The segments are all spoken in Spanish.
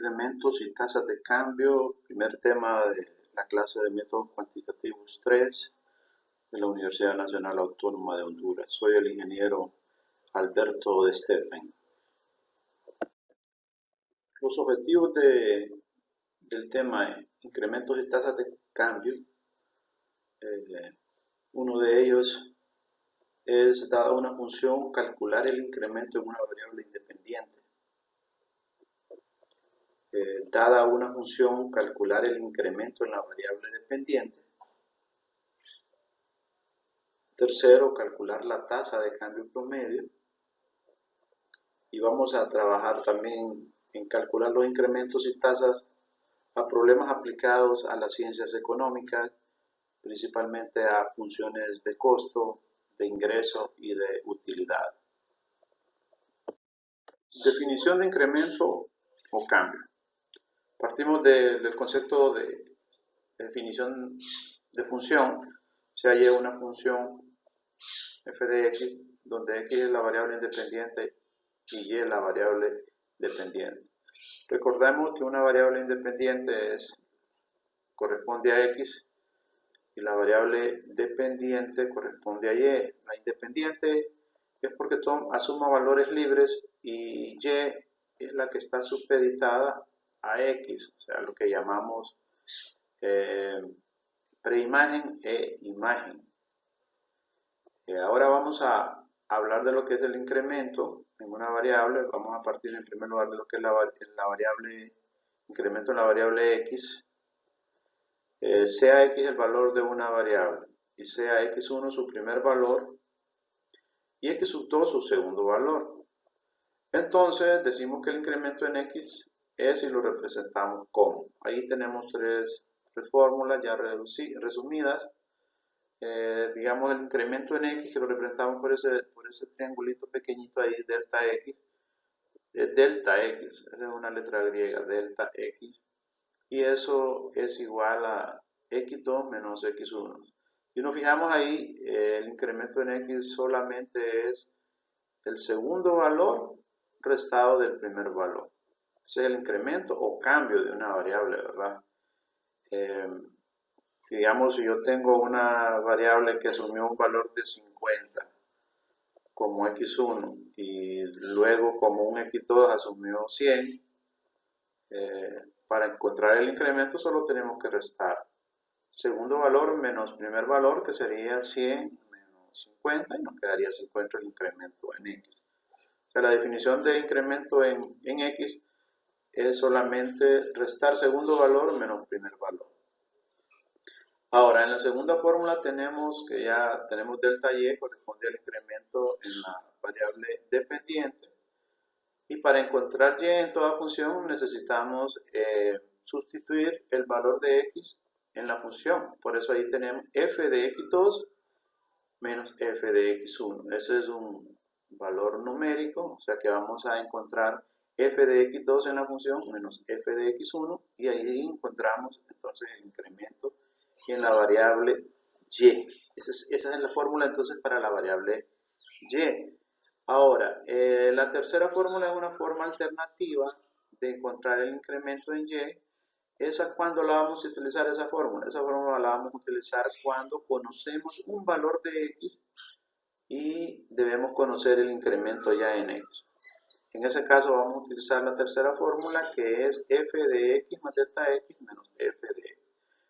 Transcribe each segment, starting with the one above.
incrementos y tasas de cambio, primer tema de la clase de métodos cuantitativos 3 de la Universidad Nacional Autónoma de Honduras. Soy el ingeniero Alberto de Steffen. Los objetivos del tema incrementos y tasas de cambio, uno de ellos es, dada una función, calcular el incremento en una variable independiente. Dada una función, calcular el incremento en la variable dependiente. Tercero, calcular la tasa de cambio promedio. Y vamos a trabajar también en calcular los incrementos y tasas a problemas aplicados a las ciencias económicas, principalmente a funciones de costo, de ingreso y de utilidad. Definición de incremento o cambio. Partimos del concepto de definición de función. Se halla una función f de x, donde x es la variable independiente y y la variable dependiente. Recordemos que una variable independiente corresponde a x y la variable dependiente corresponde a y. La independiente es porque asuma valores libres y y es la que está supeditada a x, o sea, lo que llamamos preimagen e imagen. Ahora vamos a hablar de lo que es el incremento en una variable. Vamos a partir en primer lugar de lo que es la variable incremento en la variable x. Sea x el valor de una variable y sea x1 su primer valor y x2 su segundo valor. Entonces decimos que el incremento en x es y lo representamos como. Ahí tenemos tres fórmulas ya resumidas. Digamos el incremento en x que lo representamos por ese triangulito pequeñito ahí, delta x. Delta x, esa es una letra griega, delta x. Y eso es igual a x2 menos x1. Si nos fijamos ahí, el incremento en x solamente es el segundo valor restado del primer valor. Ese es el incremento o cambio de una variable, ¿verdad? Digamos, si yo tengo una variable que asumió un valor de 50 como x1 y luego como un x2 asumió 100, para encontrar el incremento solo tenemos que restar segundo valor menos primer valor, que sería 100 menos 50, y nos quedaría 50 el incremento en x. O sea, la definición de incremento en x es solamente restar segundo valor menos primer valor. Ahora, en la segunda fórmula tenemos que ya tenemos delta y, corresponde al incremento en la variable dependiente. Y para encontrar y en toda función necesitamos sustituir el valor de x en la función. Por eso ahí tenemos f de x2 menos f de x1. Ese es un valor numérico, o sea que vamos a encontrar f de x2 en la función menos f de x1, y ahí encontramos entonces el incremento en la variable y. Esa es la fórmula entonces para la variable y. Ahora, la tercera fórmula es una forma alternativa de encontrar el incremento en y. ¿Esa cuándo la vamos a utilizar esa fórmula? Esa fórmula la vamos a utilizar cuando conocemos un valor de x y debemos conocer el incremento ya en x. En ese caso vamos a utilizar la tercera fórmula, que es f de x más delta x menos f de x.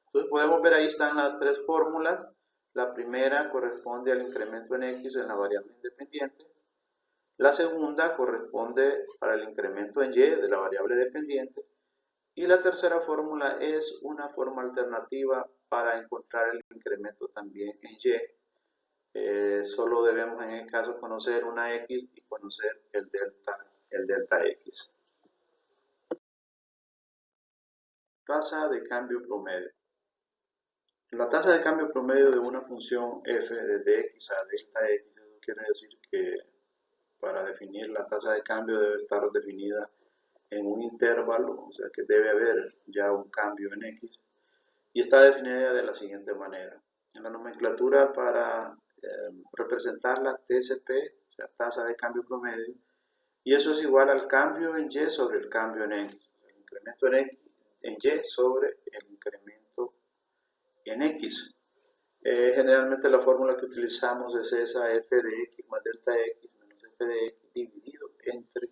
Entonces podemos ver, ahí están las tres fórmulas. La primera corresponde al incremento en x en la variable independiente. La segunda corresponde para el incremento en y de la variable dependiente. Y la tercera fórmula es una forma alternativa para encontrar el incremento también en y. Solo debemos en el caso conocer una x y conocer el delta x. Tasa de cambio promedio. La tasa de cambio promedio de una función f desde x a delta x, eso quiere decir que para definir la tasa de cambio debe estar definida en un intervalo, o sea que debe haber ya un cambio en x, y está definida de la siguiente manera. En la nomenclatura para representar la TCP, o sea, tasa de cambio promedio, y eso es igual al cambio en y sobre el cambio en x. El incremento en Y sobre el incremento en X. Generalmente la fórmula que utilizamos es esa f de x más delta x menos f de x dividido entre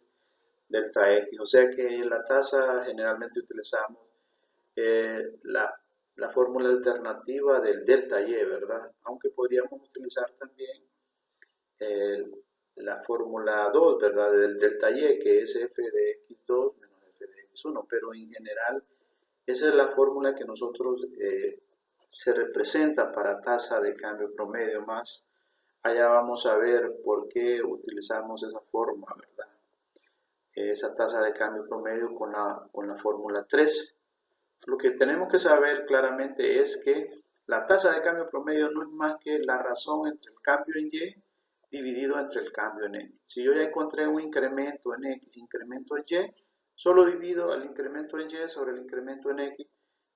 delta x. O sea que la tasa generalmente utilizamos la fórmula alternativa del delta y, ¿verdad? Aunque podríamos utilizar también la fórmula 2, ¿verdad? Del delta y, que es f de x2 menos f de x1, pero en general esa es la fórmula que nosotros se representa para tasa de cambio promedio. Más allá vamos a ver por qué utilizamos esa forma, ¿verdad? Esa tasa de cambio promedio con la fórmula 3. Lo que tenemos que saber claramente es que la tasa de cambio promedio no es más que la razón entre el cambio en Y dividido entre el cambio en X. Si yo ya encontré un incremento en X, incremento en Y, solo divido el incremento en Y sobre el incremento en X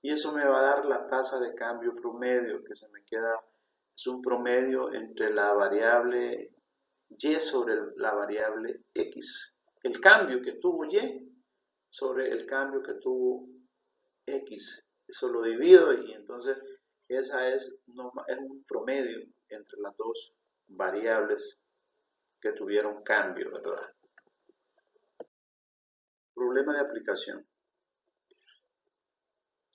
y eso me va a dar la tasa de cambio promedio, que se me queda, es un promedio entre la variable Y sobre la variable X. El cambio que tuvo Y sobre el cambio que tuvo X. Eso lo divido y entonces esa es un promedio entre las dos variables que tuvieron cambio, ¿verdad? Problema de aplicación.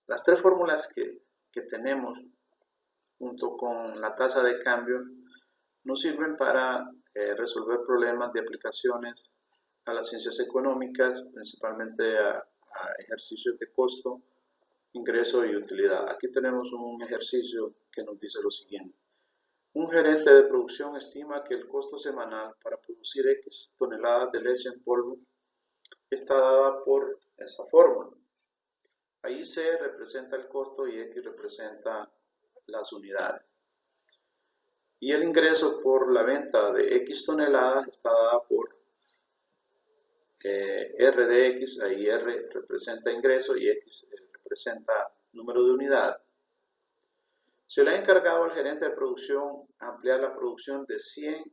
Las tres fórmulas que tenemos junto con la tasa de cambio nos sirven para resolver problemas de aplicaciones a las ciencias económicas, principalmente a ejercicios de costo, ingreso y utilidad. Aquí tenemos un ejercicio que nos dice lo siguiente. Un gerente de producción estima que el costo semanal para producir X toneladas de leche en polvo está dada por esa fórmula. Ahí C representa el costo y X representa las unidades. Y el ingreso por la venta de X toneladas está dada por R de X, ahí R representa ingreso y X representa número de unidades. Se le ha encargado al gerente de producción ampliar la producción de 100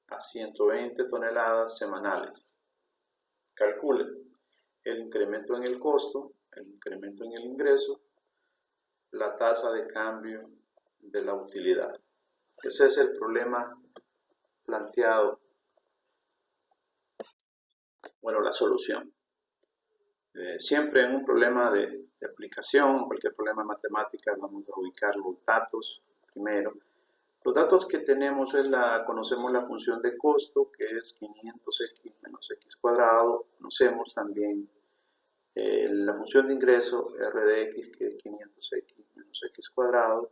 a 120 toneladas semanales. Calcule el incremento en el costo, el incremento en el ingreso, la tasa de cambio de la utilidad. Ese es el problema planteado, bueno, la solución. Siempre en un problema de aplicación, cualquier problema de matemáticas, vamos a ubicar los datos primero. Los datos que tenemos conocemos la función de costo, que es 500x menos x cuadrado. Conocemos también la función de ingreso, r de x, que es 500x menos x cuadrado.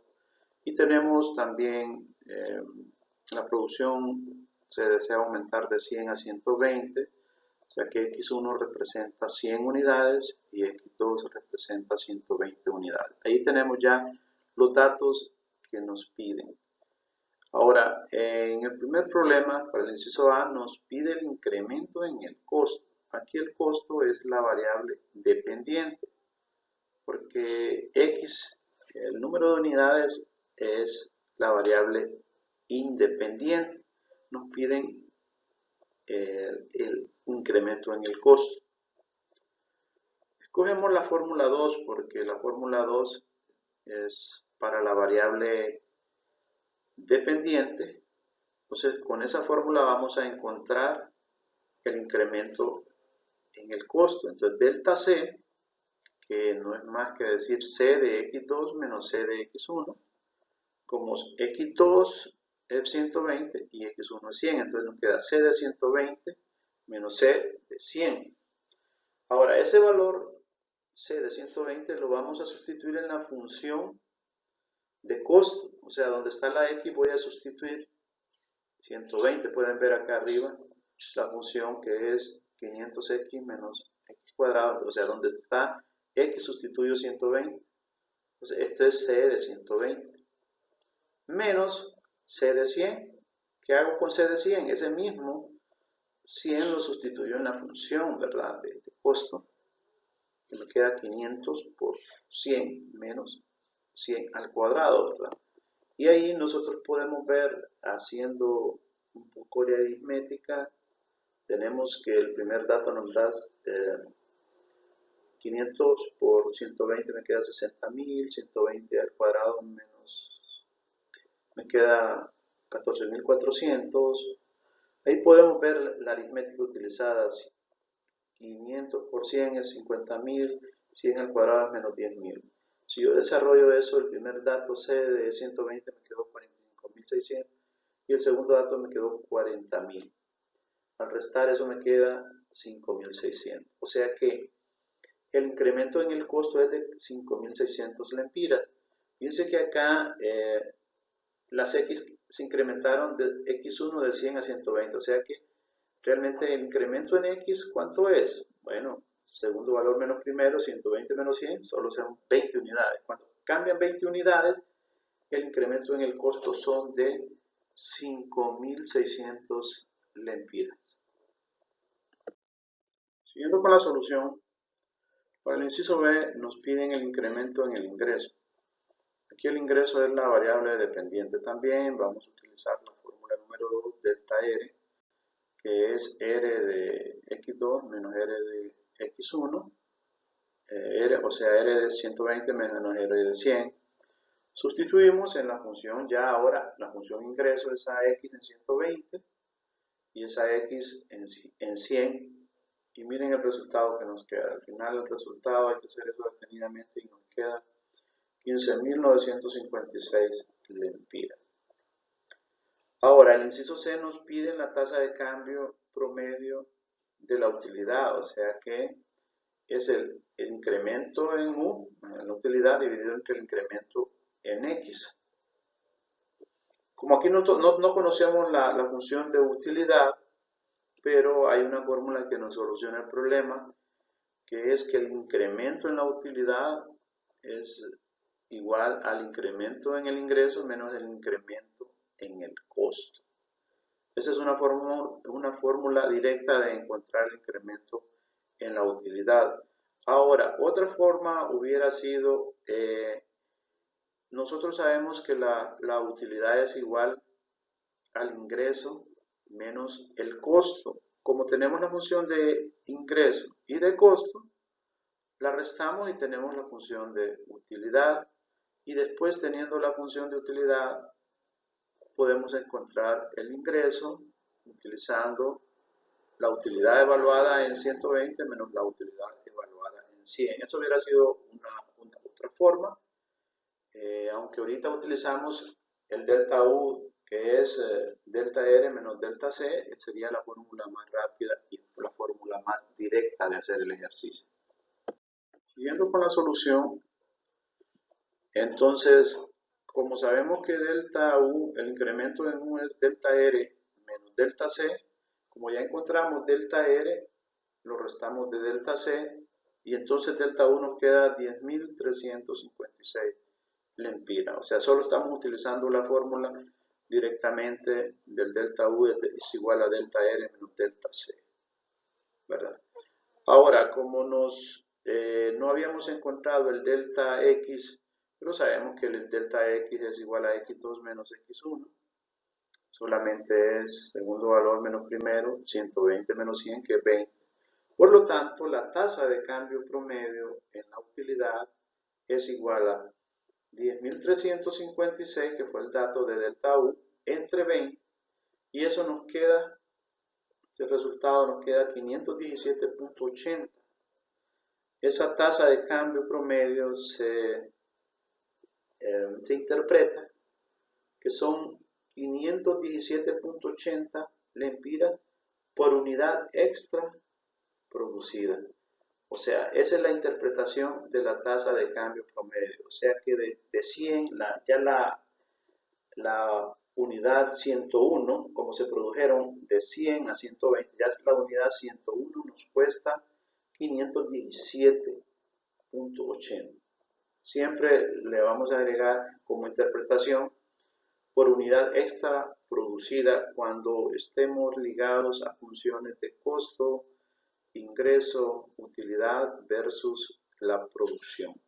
Y tenemos también la producción, se desea aumentar de 100 a 120, o sea que x1 representa 100 unidades y x2 representa 120 unidades. Ahí tenemos ya los datos que nos piden. Ahora, en el primer problema, para el inciso A, nos pide el incremento en el costo. Aquí el costo es la variable dependiente, porque X, el número de unidades, es la variable independiente. Nos piden el incremento en el costo. Escogemos la fórmula 2 porque la fórmula 2 es para la variable dependiente. Entonces, con esa fórmula vamos a encontrar el incremento en el costo. Entonces, delta C, que no es más que decir C de X2 menos C de X1, como X2 es 120 y X1 es 100, entonces nos queda C de 120 menos C de 100. Ahora, ese valor C de 120 lo vamos a sustituir en la función de costo, o sea, donde está la X voy a sustituir 120, pueden ver acá arriba la función que es 500x menos x cuadrado, o sea, donde está x sustituyo 120, entonces esto es c de 120, menos c de 100, ¿qué hago con c de 100? Ese mismo 100 lo sustituyo en la función, ¿verdad?, de costo, que me queda 500 por 100 menos 100 al cuadrado, ¿verdad? Y ahí nosotros podemos ver, haciendo un poco de aritmética, tenemos que el primer dato nos da 500 por 120 me queda 60.000, 120 al cuadrado menos, me queda 14.400. Ahí podemos ver la aritmética utilizada. 500 por 100 es 50.000, 100 al cuadrado es menos 10.000. Si yo desarrollo eso, el primer dato C de 120 me quedó 45.600 y el segundo dato me quedó 40.000. Al restar eso me queda 5.600. O sea que el incremento en el costo es de 5.600 lempiras. Fíjense que acá las X se incrementaron de X1 de 100 a 120. O sea que realmente el incremento en X, ¿cuánto es? Bueno, segundo valor menos primero, 120 menos 100, solo son 20 unidades. Cuando cambian 20 unidades, el incremento en el costo son de 5.600 lempiras. Siguiendo con la solución, para el inciso B nos piden el incremento en el ingreso. Aquí el ingreso es la variable dependiente también. Vamos a utilizar la fórmula número 2, delta R, que es R de X2 menos R de X1, o sea, R de 120 menos R de 100. Sustituimos en la función, ya ahora la función ingreso es a X en 120 y esa X en 100. Y miren el resultado que nos queda. Al final el resultado hay que hacer eso detenidamente y nos queda 15.956 lempiras. Ahora, el inciso C nos pide la tasa de cambio promedio de la utilidad, o sea que es el incremento en U, en la utilidad, dividido entre el incremento en X. Como aquí no conocemos la función de utilidad, pero hay una fórmula que nos soluciona el problema, que es que el incremento en la utilidad es igual al incremento en el ingreso menos el incremento en el costo. Esa es una fórmula directa de encontrar el incremento en la utilidad. Ahora, otra forma hubiera sido, nosotros sabemos que la utilidad es igual al ingreso menos el costo. Como tenemos la función de ingreso y de costo, la restamos y tenemos la función de utilidad. Y después, teniendo la función de utilidad, podemos encontrar el ingreso utilizando la utilidad evaluada en 120 menos la utilidad evaluada en 100. Eso hubiera sido otra forma, aunque ahorita utilizamos el delta U, que es delta R menos delta C, sería la fórmula más rápida y la fórmula más directa de hacer el ejercicio. Siguiendo con la solución, entonces, como sabemos que delta U, el incremento en U es delta R menos delta C, como ya encontramos delta R, lo restamos de delta C, y entonces delta U nos queda 10.356 lempiras. O sea, solo estamos utilizando la fórmula directamente del delta U es igual a delta R menos delta C, ¿verdad? Ahora, como no habíamos encontrado el delta X, pero sabemos que el delta X es igual a X2 menos X1. Solamente es segundo valor menos primero, 120 menos 100, que es 20. Por lo tanto, la tasa de cambio promedio en la utilidad es igual a 10.356, que fue el dato de delta U, entre 20, y eso nos queda, el resultado nos queda 517.80. Esa tasa de cambio promedio se interpreta que son 517.80 lempiras por unidad extra producida. O sea, esa es la interpretación de la tasa de cambio promedio. O sea que de 100, ya la unidad 101, como se produjeron de 100 a 120, ya la unidad 101 nos cuesta 517.80. Siempre le vamos a agregar como interpretación por unidad extra producida cuando estemos ligados a funciones de costo, ingreso, utilidad versus la producción.